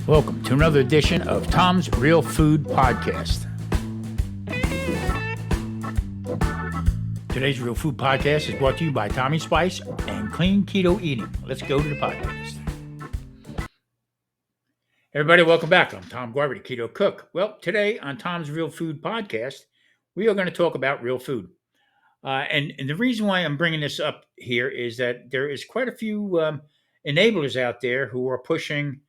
Welcome to another edition of Tom's Real Food Podcast. Today's Real Food Podcast is brought to you by Tommy Spice and Clean Keto Eating. Let's go to the podcast. Everybody, welcome back. I'm Tom Garvey, the Keto Cook. Well, today on Tom's Real Food Podcast, we are going to talk about real food. And the reason why I'm bringing this up here is that there is quite a few enablers out there who are pushing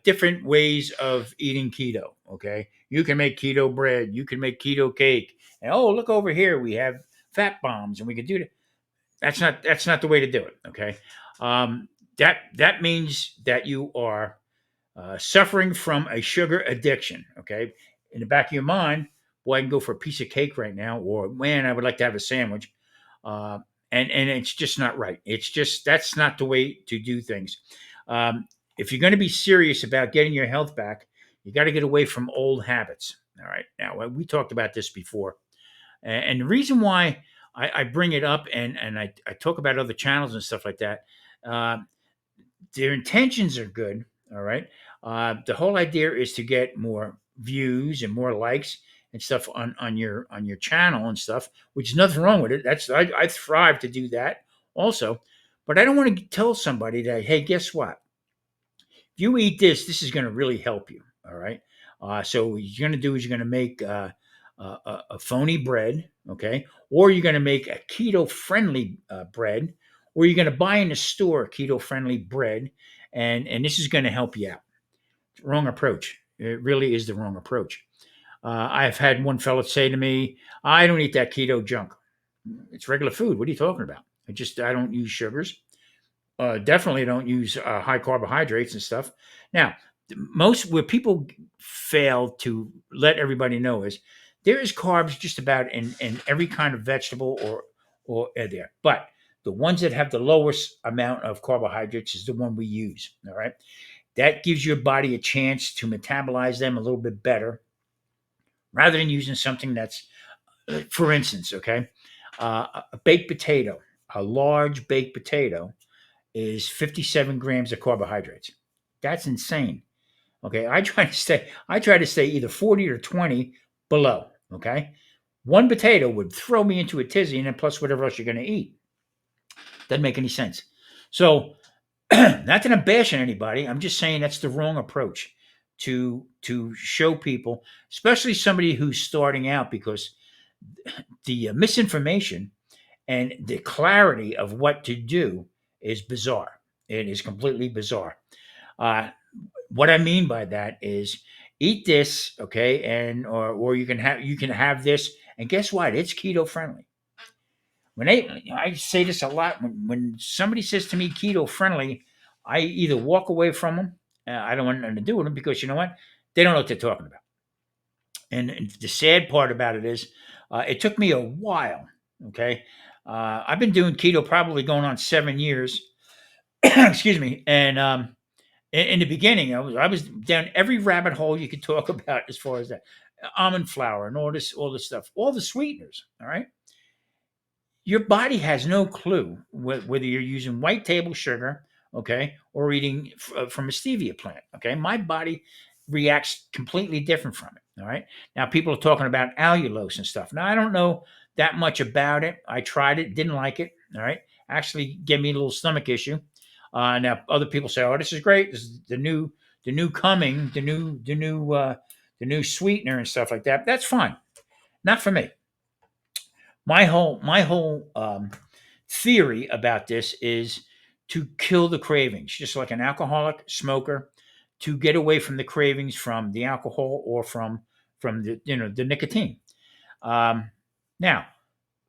different ways of eating keto. Okay, you can make keto bread, you can make keto cake, and oh, look over here, we have fat bombs, and we can do that. That's not the way to do it. Okay, that means that you are suffering from a sugar addiction. Okay, in the back of your mind, boy, I can go for a piece of cake right now, or man, I would like to have a sandwich. And it's just not right. It's just that's not the way to do things. If you're going to be serious about getting your health back, you got to get away from old habits. All right. Now we talked about this before, and the reason why I bring it up and I talk about other channels and stuff like that, uh, their intentions are good. All right. The whole idea is to get more views and more likes and stuff on your channel and stuff, which is nothing wrong with it. I thrive to do that also, but I don't want to tell somebody that, hey, guess what? If you eat this, this is going to really help you. All right. So what you're going to do is you're going to make a phony bread, okay, or you're going to make a keto friendly bread, or you're going to buy in the store keto friendly bread, and this is going to help you out. Wrong approach. It really is the wrong approach. I've had one fellow say to me, "I don't eat that keto junk. It's regular food. What are you talking about? I don't use sugars. Definitely don't use high carbohydrates and stuff." Now, most where people fail to let everybody know is there is carbs just about in every kind of vegetable or there, but the ones that have the lowest amount of carbohydrates is the one we use. All right, that gives your body a chance to metabolize them a little bit better, rather than using something that's, for instance, okay, a baked potato, a large baked potato is 57 grams of carbohydrates. That's insane. Okay, I try to stay either 40 or 20 below. Okay, one potato would throw me into a tizzy, and then plus whatever else you're going to eat. Doesn't make any sense. So, not that I'm bashing anybody. I'm just saying that's the wrong approach to show people, especially somebody who's starting out, because the misinformation and the clarity of what to do is bizarre. It is completely bizarre. Uh, what I mean by that is eat this, okay, and or you can have this, and guess what? It's keto friendly. I say this a lot when somebody says to me keto friendly, I either walk away from them. I don't want nothing to do with them because you know what? They don't know what they're talking about. And the sad part about it is, it took me a while. Okay, I've been doing keto probably going on 7 years. Excuse me. And in the beginning, I was down every rabbit hole you could talk about as far as that almond flour and all this stuff, all the sweeteners. All right, your body has no clue whether you're using white table sugar, okay, or eating from a stevia plant. Okay, my body reacts completely different from it. All right, now people are talking about allulose and stuff. Now I don't know that much about it. I tried it, didn't like it. All right, actually gave me a little stomach issue. Now other people say, "Oh, this is great. This is the new coming, the new sweetener and stuff like that." That's fine. Not for me. My whole theory about this is to kill the cravings, just like an alcoholic smoker, to get away from the cravings from the alcohol or from the the nicotine. Um, Now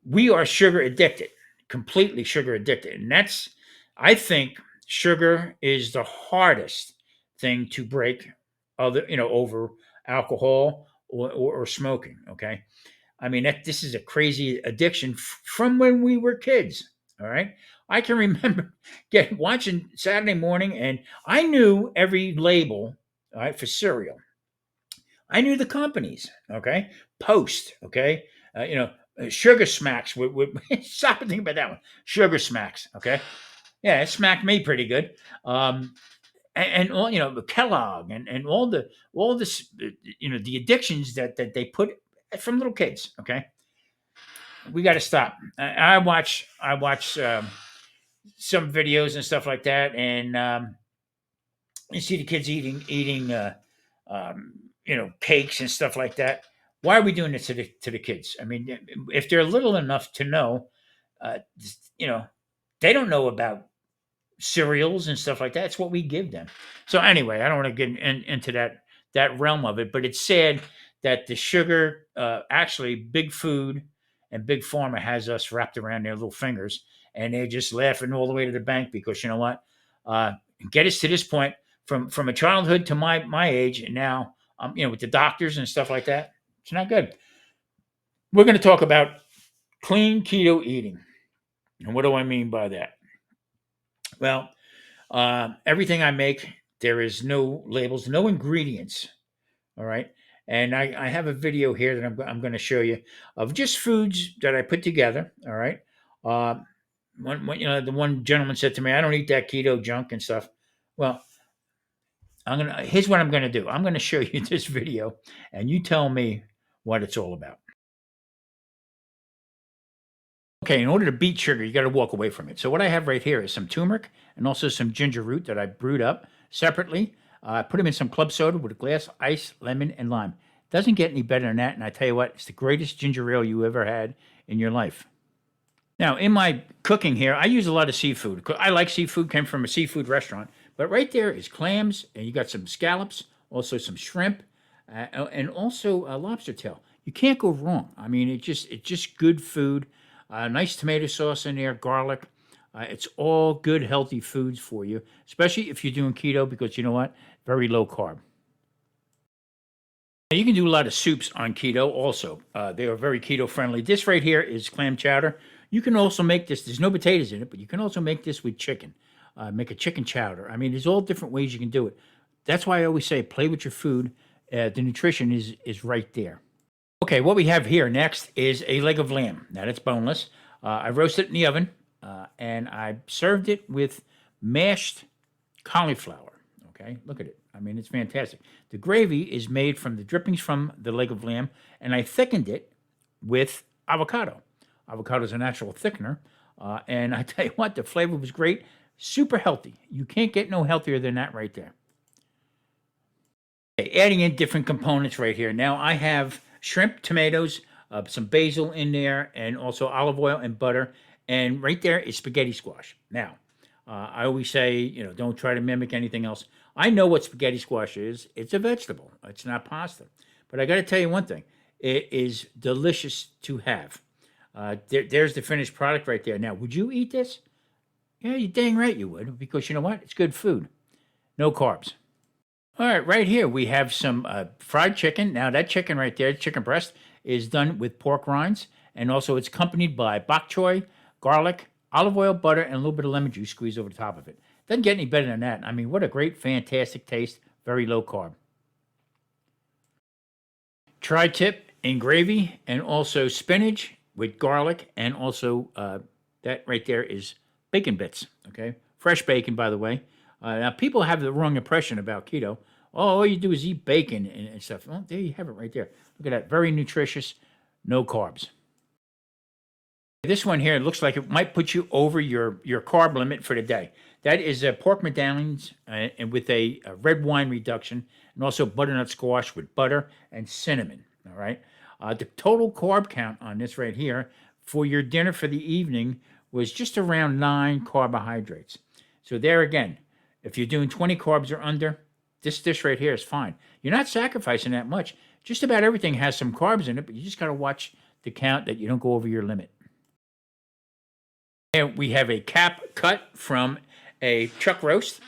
we are sugar addicted, completely sugar addicted, and that's I think sugar is the hardest thing to break other over alcohol or smoking. Okay, I mean, this is a crazy addiction from when we were kids. All right. I can remember watching Saturday morning, and I knew every label, all right, for cereal. I knew the companies. Okay. Post. Okay. Sugar Smacks. Stop and think about that one. Sugar Smacks. Okay. Yeah, it smacked me pretty good. Um, and all, the Kellogg and all this, the addictions that they put from little kids. Okay, we got to stop. I watch some videos and stuff like that, and you see the kids eating um, cakes and stuff like that. Why are we doing this to the kids? I mean, if they're little enough to know, uh, you know, they don't know about cereals and stuff like that. It's what we give them. So anyway, I don't want to get into that realm of it, but it's sad that the sugar, actually, big food and big pharma has us wrapped around their little fingers, and they're just laughing all the way to the bank because you know what? Uh, get us to this point from a childhood to my age, and now with the doctors and stuff like that. It's not good. We're going to talk about clean keto eating, and what do I mean by that? Well, everything I make, there is no labels, no ingredients. All right. And I have a video here that I'm going to show you of just foods that I put together. All right. Uh, the one gentleman said to me, I don't eat that keto junk and stuff. Well, here's what I'm going to do. I'm going to show you this video and you tell me what it's all about. Okay, in order to beat sugar, you got to walk away from it. So what I have right here is some turmeric and also some ginger root that I brewed up separately. I put them in some club soda with a glass, ice, lemon, and lime. Doesn't get any better than that. And I tell you what, it's the greatest ginger ale you ever had in your life. Now, in my cooking here, I use a lot of seafood. I like seafood, came from a seafood restaurant. But right there is clams, and you got some scallops, also some shrimp, and also a lobster tail. You can't go wrong. I mean, it's just good food. Nice tomato sauce in there, garlic. It's all good, healthy foods for you, especially if you're doing keto because you know what? Very low carb. Now, you can do a lot of soups on keto also. They are very keto friendly. This right here is clam chowder. You can also make this, there's no potatoes in it, but you can also make this with chicken. Make a chicken chowder. I mean, there's all different ways you can do it. That's why I always say play with your food. The nutrition is right there. Okay, what we have here next is a leg of lamb. Now, that's boneless. I roasted it in the oven, and I served it with mashed cauliflower. Okay, look at it. I mean, it's fantastic. The gravy is made from the drippings from the leg of lamb, and I thickened it with avocado. Avocado is a natural thickener, and I tell you what, the flavor was great. Super healthy. You can't get no healthier than that right there. Okay, adding in different components right here. Now, I have shrimp, tomatoes, some basil in there, and also olive oil and butter. And right there is spaghetti squash. Now, I always say, don't try to mimic anything else. I know what spaghetti squash is. It's a vegetable. It's not pasta. But I got to tell you one thing. It is delicious to have. There's the finished product right there. Now, would you eat this? Yeah, you're dang right you would, because you know what? It's good food. No carbs. All right, right here we have some fried chicken. Now that chicken right there, chicken breast, is done with pork rinds, and also it's accompanied by bok choy, garlic, olive oil, butter, and a little bit of lemon juice squeezed over the top of it. Doesn't get any better than that. I mean, what a great, fantastic taste. Very low carb. Tri-tip in gravy, and also spinach with garlic, and also that right there is bacon bits. Okay, fresh bacon, by the way. Now, people have the wrong impression about keto. Oh, all you do is eat bacon and stuff. Well, there you have it right there. Look at that. Very nutritious, no carbs. This one here looks like it might put you over your carb limit for the day. That is pork medallions and with a red wine reduction, and also butternut squash with butter and cinnamon. All right. The total carb count on this right here for your dinner for the evening was just around 9 carbohydrates. So there again, if you're doing 20 carbs or under, this dish right here is fine. You're not sacrificing that much. Just about everything has some carbs in it, but you just got to watch the count that you don't go over your limit. And we have a cap cut from a chuck roast.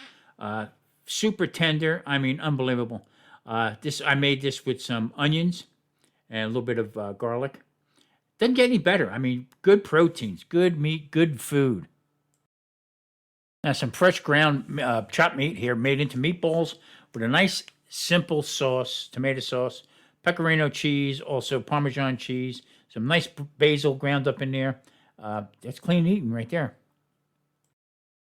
Super tender. I mean, unbelievable. I made this with some onions and a little bit of garlic. Doesn't get any better. I mean, good proteins, good meat, good food. Now, some fresh ground chopped meat here made into meatballs with a nice, simple sauce, tomato sauce, pecorino cheese, also Parmesan cheese, some nice basil ground up in there. That's clean eating right there.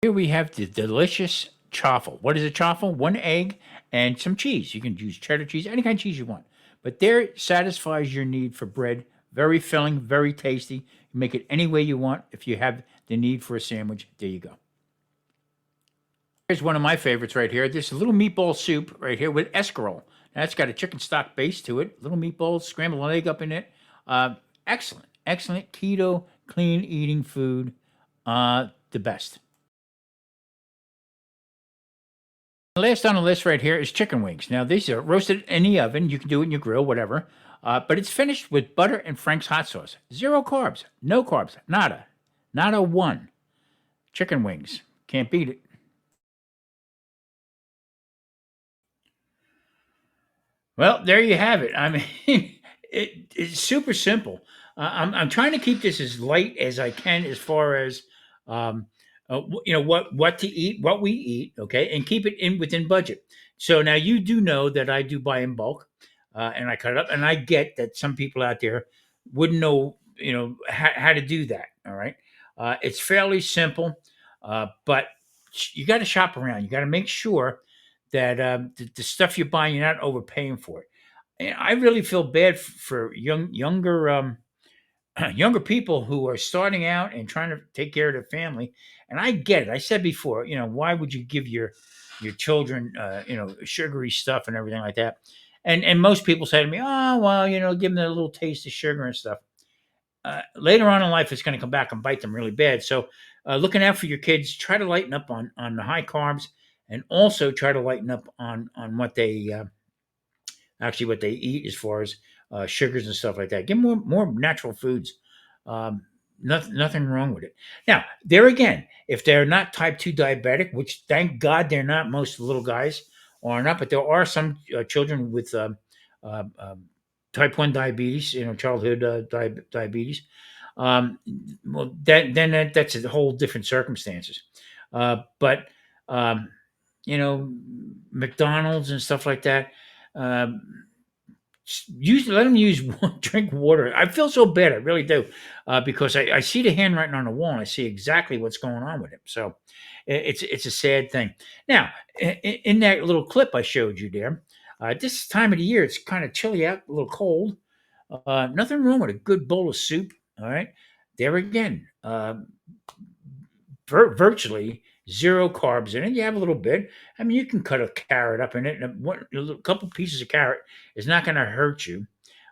Here we have the delicious chaffle. What is a chaffle? One egg and some cheese. You can use cheddar cheese, any kind of cheese you want. But there satisfies your need for bread. Very filling, very tasty. You make it any way you want. If you have the need for a sandwich, there you go. Here's one of my favorites right here. This little meatball soup right here with escarole. Now, it's got a chicken stock base to it. Little meatballs, scrambled egg up in it. Uh, Excellent, excellent keto, clean eating food. The best. Last on the list right here is chicken wings. Now, these are roasted in the oven. You can do it in your grill, whatever. But it's finished with butter and Frank's hot sauce. Zero carbs, no carbs, nada, nada one. Chicken wings. Can't beat it. Well, there you have it. I mean, it's super simple. I'm trying to keep this as light as I can, as far as um, what to eat, what we eat, okay, and keep it in within budget. So now you do know that I do buy in bulk, and I cut it up, and I get that some people out there wouldn't know, how to do that. All right, it's fairly simple, but you got to shop around. You got to make sure that the stuff you're buying, you're not overpaying for it. And I really feel bad for younger younger people who are starting out and trying to take care of their family. And I get it. I said before, why would you give your children, sugary stuff and everything like that? And most people say to me, oh well, give them a little taste of sugar and stuff. Later on in life, it's going to come back and bite them really bad. So, looking out for your kids, try to lighten up on the high carbs, and also try to lighten up on what they actually what they eat, as far as sugars and stuff like that. Give them more natural foods. Nothing wrong with it. Now, there again, if they're not type 2 diabetic, which thank God they're not, most of the little guys are not, but there are some children with uh, um, type 1 diabetes, childhood diabetes. Um, well, that's a whole different circumstances. But um, McDonald's and stuff like that. Um, Let them use drink water. I feel so bad, I really do, because I see the handwriting on the wall and I see exactly what's going on with him. So it's a sad thing. Now, in that little clip I showed you there, this time of the year it's kind of chilly out, a little cold. Nothing wrong with a good bowl of soup. All right, there again. Virtually zero carbs in it. You have a little bit. I mean, you can cut a carrot up in it, and a couple pieces of carrot is not going to hurt you.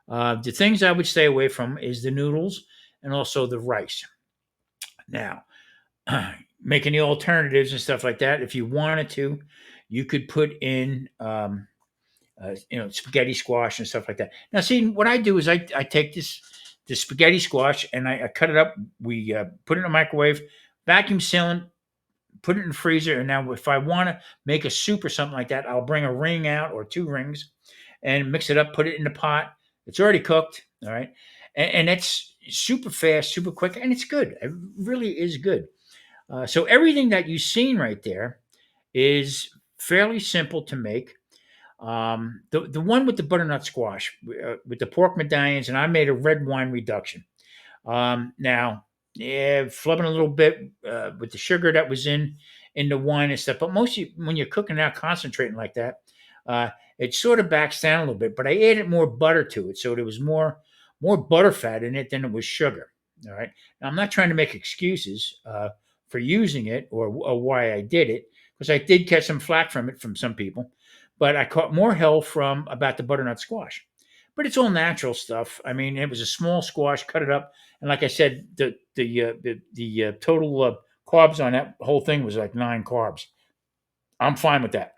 The things I would stay away from is the noodles and also the rice. Now, making the alternatives and stuff like that, if you wanted to, you could put in, spaghetti squash and stuff like that. Now, see, what I do is I take the spaghetti squash and I cut it up. We put it in the microwave, vacuum seal it, put it in the freezer. And now, if I want to make a soup or something like that, I'll bring a ring out or two rings and mix it up, put it in the pot. It's already cooked. All right. And it's super fast, super quick, and it's good. It really is good. So everything that you've seen right there is fairly simple to make. The one with the butternut squash, with the pork medallions, and I made a red wine reduction. Now, yeah, flubbing a little bit with the sugar that was in the wine and stuff. But mostly when you're cooking out, concentrating like that, uh, it sort of backs down a little bit. But I added more butter to it, so there was more butter fat in it than it was sugar. All right. Now, I'm not trying to make excuses for using it, or why I did it, because I did catch some flack from it from some people. But I caught more hell from about the butternut squash. But it's all natural stuff. I mean, it was a small squash, cut it up, and like I said, the total carbs on that whole thing was like 9 carbs. I'm fine with that.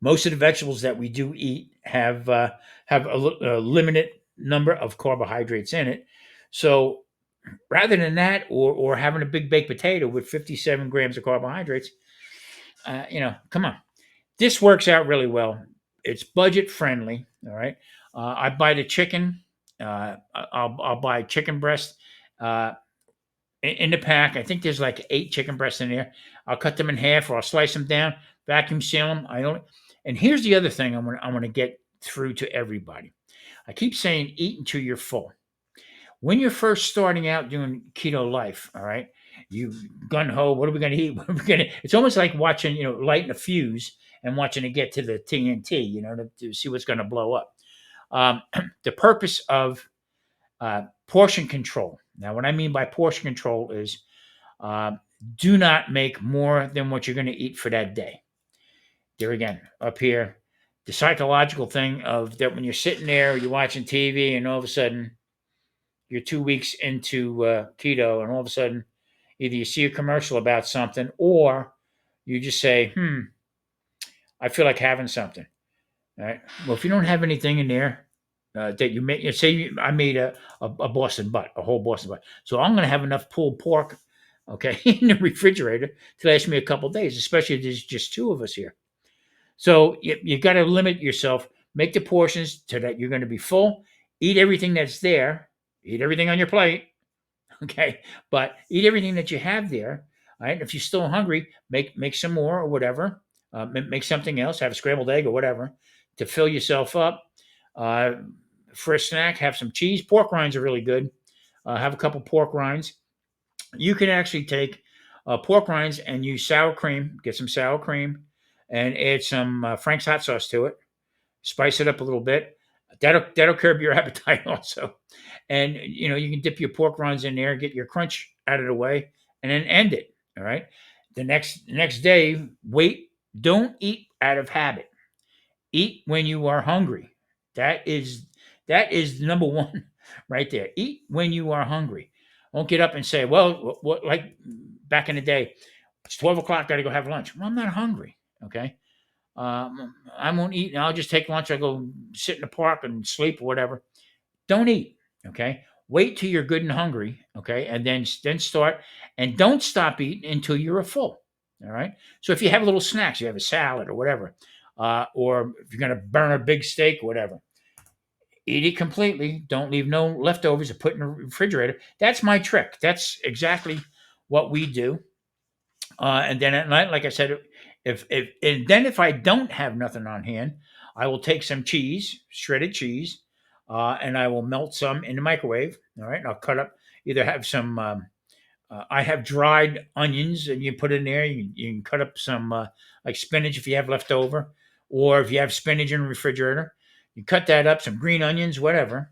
Most of the vegetables that we do eat have a limited number of carbohydrates in it. So rather than that, or having a big baked potato with 57 grams of carbohydrates, come on, this works out really well. It's budget friendly. All right. I buy the chicken. I'll buy chicken breast in the pack. I think there's like 8 chicken breasts in there. I'll cut them in half, or I'll slice them down, vacuum seal them. And here's the other thing I want to get through to everybody. I keep saying eat until you're full. When you're first starting out doing keto life, all right, you gun ho. What are we going to eat? What are we going to? It's almost like watching, lighting a fuse and watching it get to the TNT, to see what's going to blow up. The purpose of portion control. Now, what I mean by portion control is uh, do not make more than what you're going to eat for that day. There again, up here, the psychological thing of that when you're sitting there, you're watching TV, and all of a sudden you're 2 weeks into keto, and all of a sudden either you see a commercial about something or you just say, I feel like having something. All right. Well, if you don't have anything in there that you make, I made a Boston butt, a whole Boston butt. So I'm going to have enough pulled pork, okay, in the refrigerator to last me a couple of days, especially if there's just two of us here. So you got to limit yourself, make the portions to that you're going to be full, eat everything that's there, eat everything on your plate, okay, but eat everything that you have there. All right. If you're still hungry, make some more or whatever. Make something else. Have a scrambled egg or whatever to fill yourself up. Uh, for a snack, have some cheese. Pork rinds are really good. Have a couple pork rinds. You can actually take pork rinds and use sour cream. Get some sour cream and add some Frank's hot sauce to it. Spice it up a little bit. That'll curb your appetite also. And you can dip your pork rinds in there, get your crunch out of the way, and then end it. All right. The next day, wait. Don't eat out of habit. Eat when you are hungry. That is number one right there. Eat when you are hungry. Don't get up and say, well, what like back in the day, it's 12 o'clock, gotta go have lunch. Well, I'm not hungry. Okay. I won't eat and I'll just take lunch. I'll go sit in the park and sleep or whatever. Don't eat. Okay. Wait till you're good and hungry. Okay. And then start and don't stop eating until you're full. All right. So if you have little snacks, you have a salad or whatever, or if you're going to burn a big steak, whatever, eat it completely. Don't leave no leftovers to put in the refrigerator. That's my trick. That's exactly what we do. And then at night, like I said, if I don't have nothing on hand, I will take some cheese, shredded cheese, and I will melt some in the microwave. All right, and I'll cut up. Either have some. I have dried onions, and you put in there. You can cut up some like spinach if you have leftover, or if you have spinach in the refrigerator, you cut that up. Some green onions, whatever,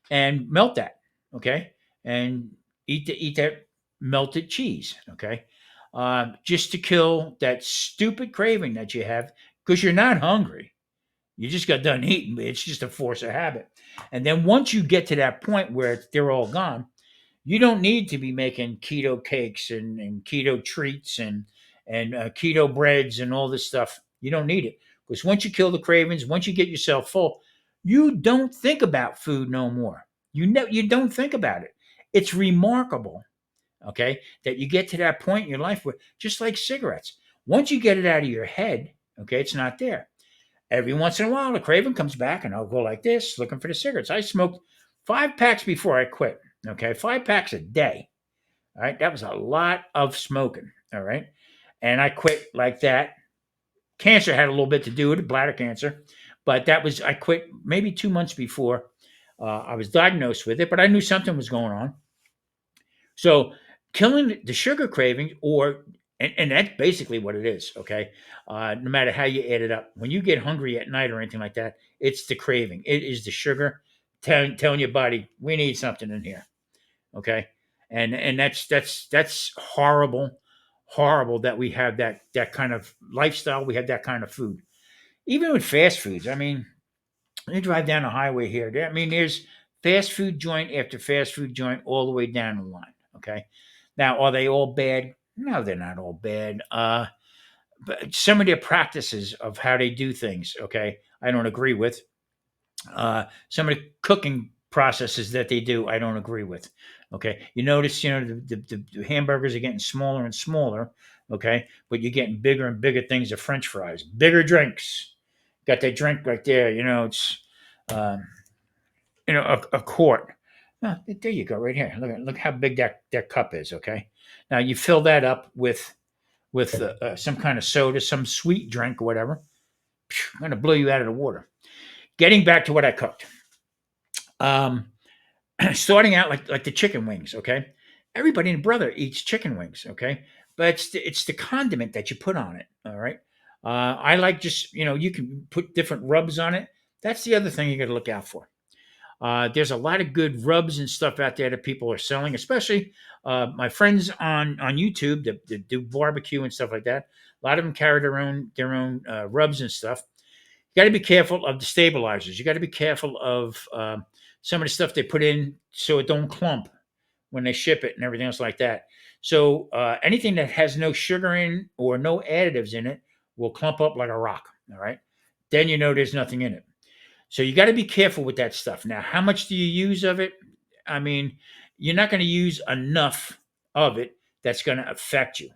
and melt that. Okay, and eat that melted cheese. Okay, just to kill that stupid craving that you have because you're not hungry. You just got done eating. It's just a force of habit. And then once you get to that point where they're all gone, you don't need to be making keto cakes and keto treats and keto breads and all this stuff. You don't need it because once you kill the cravings, once you get yourself full, you don't think about food no more. You don't think about it. It's remarkable, okay, that you get to that point in your life where just like cigarettes, once you get it out of your head, okay, it's not there. Every once in a while, the craving comes back, and I'll go like this, looking for the cigarettes. I smoked 5 packs before I quit. Okay, 5 packs a day. All right, that was a lot of smoking. All right, and I quit like that. Cancer had a little bit to do with it, bladder cancer, but I quit maybe 2 months before I was diagnosed with it, but I knew something was going on. So killing the sugar craving, and that's basically what it is. Okay, no matter how you add it up, when you get hungry at night or anything like that, it's the craving. It is the sugar telling your body we need something in here. Okay, and that's horrible, horrible that we have that kind of lifestyle. We have that kind of food, even with fast foods. I mean, you drive down the highway here. I mean, there's fast food joint after fast food joint all the way down the line. Okay. Now, are they all bad? No, they're not all bad. But some of their practices of how they do things, okay, I don't agree with. Some of the cooking processes that they do, I don't agree with. Okay. You notice, the hamburgers are getting smaller and smaller. Okay. But you're getting bigger and bigger things of French fries, bigger drinks. Got that drink right there. It's um, a quart. Oh, there you go, right here. Look how big that cup is. Okay, now you fill that up with some kind of soda, some sweet drink or whatever. I'm going to blow you out of the water. Getting back to what I cooked, starting out like the chicken wings. Okay, everybody and brother eats chicken wings, okay? But it's the condiment that you put on it, all right? I like just, you can put different rubs on it. That's the other thing you got to look out for. There's a lot of good rubs and stuff out there that people are selling, especially my friends on YouTube that do barbecue and stuff like that. A lot of them carry their own rubs and stuff. You got to be careful of the stabilizers. You got to be careful of some of the stuff they put in so it don't clump when they ship it and everything else like that. So anything that has no sugar in or no additives in it will clump up like a rock. All right, then you know there's nothing in it. So you got to be careful with that stuff. Now, how much do you use of it? I mean, you're not going to use enough of it that's going to affect you.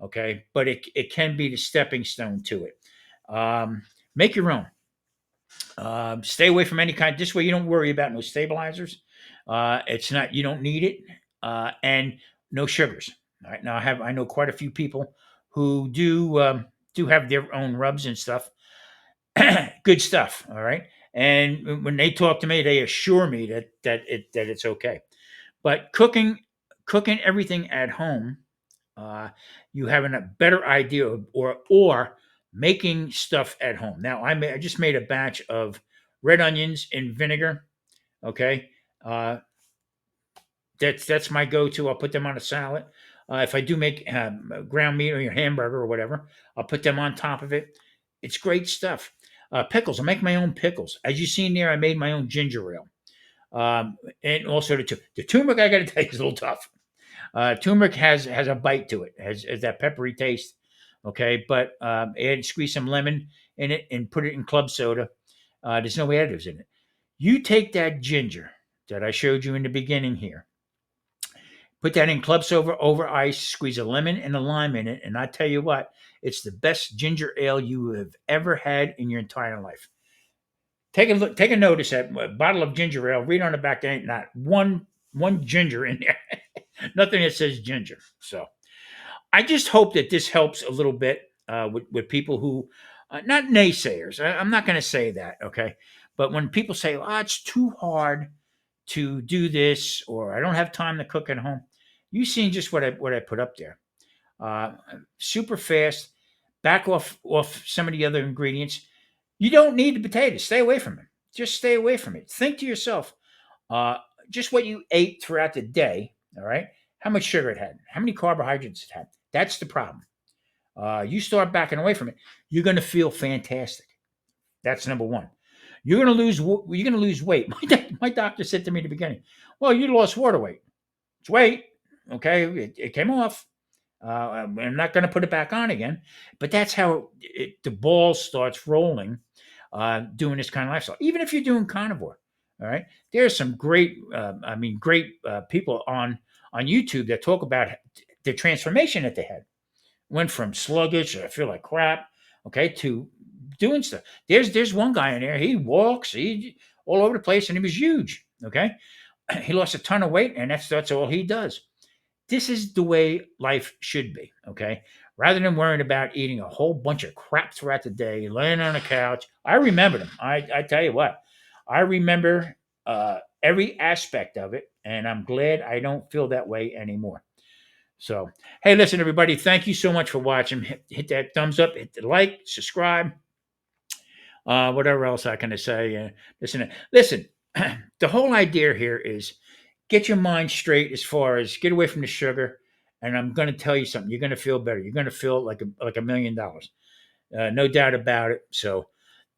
Okay. But it can be the stepping stone to it. Make your own. Stay away from any kind. This way, you don't worry about no stabilizers. It's not, you don't need it. And no sugars. All right. Now, I know quite a few people who do have their own rubs and stuff. Good stuff. All right. And when they talk to me, they assure me that it's okay. But cooking everything at home, uh, you have a better idea of, or making stuff at home. Now I just made a batch of red onions in vinegar. Okay. Uh, that's my go-to. I'll put them on a salad. If I do make ground meat or your hamburger or whatever, I'll put them on top of it. It's great stuff. Pickles. I make my own pickles. As you've seen there, I made my own ginger ale. And also the turmeric. I got to tell you, is a little tough. Turmeric has a bite to it. Has that peppery taste. Okay, but squeeze some lemon in it and put it in club soda. There's no additives in it. You take that ginger that I showed you in the beginning here. Put that in club soda over ice, squeeze a lemon and a lime in it, and I tell you what, it's the best ginger ale you have ever had in your entire life. Take a look, take a notice at a bottle of ginger ale. Read on the back, there ain't not one ginger in there. Nothing that says ginger. So I just hope that this helps a little bit with people who, not naysayers. I'm not going to say that, okay? But when people say, "Oh, it's too hard to do this," or "I don't have time to cook at home," you seen just what I put up there. Uh, Super fast. Back off some of the other ingredients. You don't need the potatoes. Stay away from it. Just stay away from it. Think to yourself, uh, just what you ate throughout the day. All right, how much sugar it had, how many carbohydrates it had. That's the problem. You start backing away from it, you're going to feel fantastic. That's number one. You're going to lose weight. My doctor said to me at the beginning, "Well, you lost water weight. It's weight. Okay, it came off. I'm not going to put it back on again." But that's how the ball starts rolling. Doing this kind of lifestyle, even if you're doing carnivore. All right, there's some great people on YouTube that talk about the transformation that they had. Went from sluggish, I feel like crap, okay, to doing stuff. There's one guy in there. He walks, he all over the place, and he was huge. Okay, he lost a ton of weight, and that's all he does. This is the way life should be. Okay, rather than worrying about eating a whole bunch of crap throughout the day, laying on a couch. I remember them. I tell you what, I remember every aspect of it, and I'm glad I don't feel that way anymore. So, hey, listen, everybody, thank you so much for watching. Hit that thumbs up, hit the like, subscribe, whatever else I can say. Listen. The whole idea here is get your mind straight as far as get away from the sugar. And I'm going to tell you something. You're going to feel better. You're going to feel like $1,000,000. No doubt about it. So,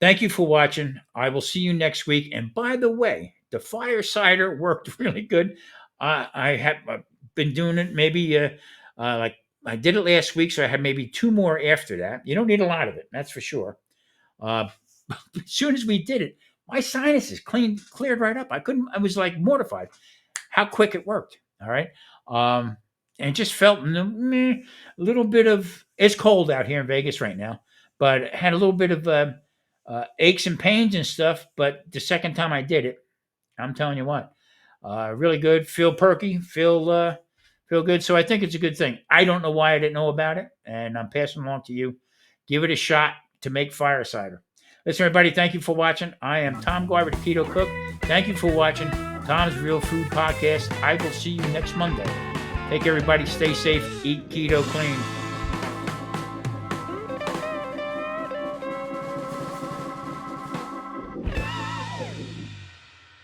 thank you for watching. I will see you next week. And by the way, the fire cider worked really good. I have been doing it maybe like I did it last week, so I had maybe two more after that. You don't need a lot of it, that's for sure. As soon as we did it, my sinuses cleared right up. I was like mortified how quick it worked. All right. And just felt a little bit of, it's cold out here in Vegas right now, but had a little bit of aches and pains and stuff. But the second time I did it, I'm telling you what, really good. Feel perky. Feel good. So I think it's a good thing. I don't know why I didn't know about it, and I'm passing along to you. Give it a shot to make fire cider. Listen, everybody, thank you for watching. I am Tom Garvey, the Keto Cook. Thank you for watching Tom's Real Food Podcast. I will see you next Monday. Take care, everybody. Stay safe. Eat keto clean.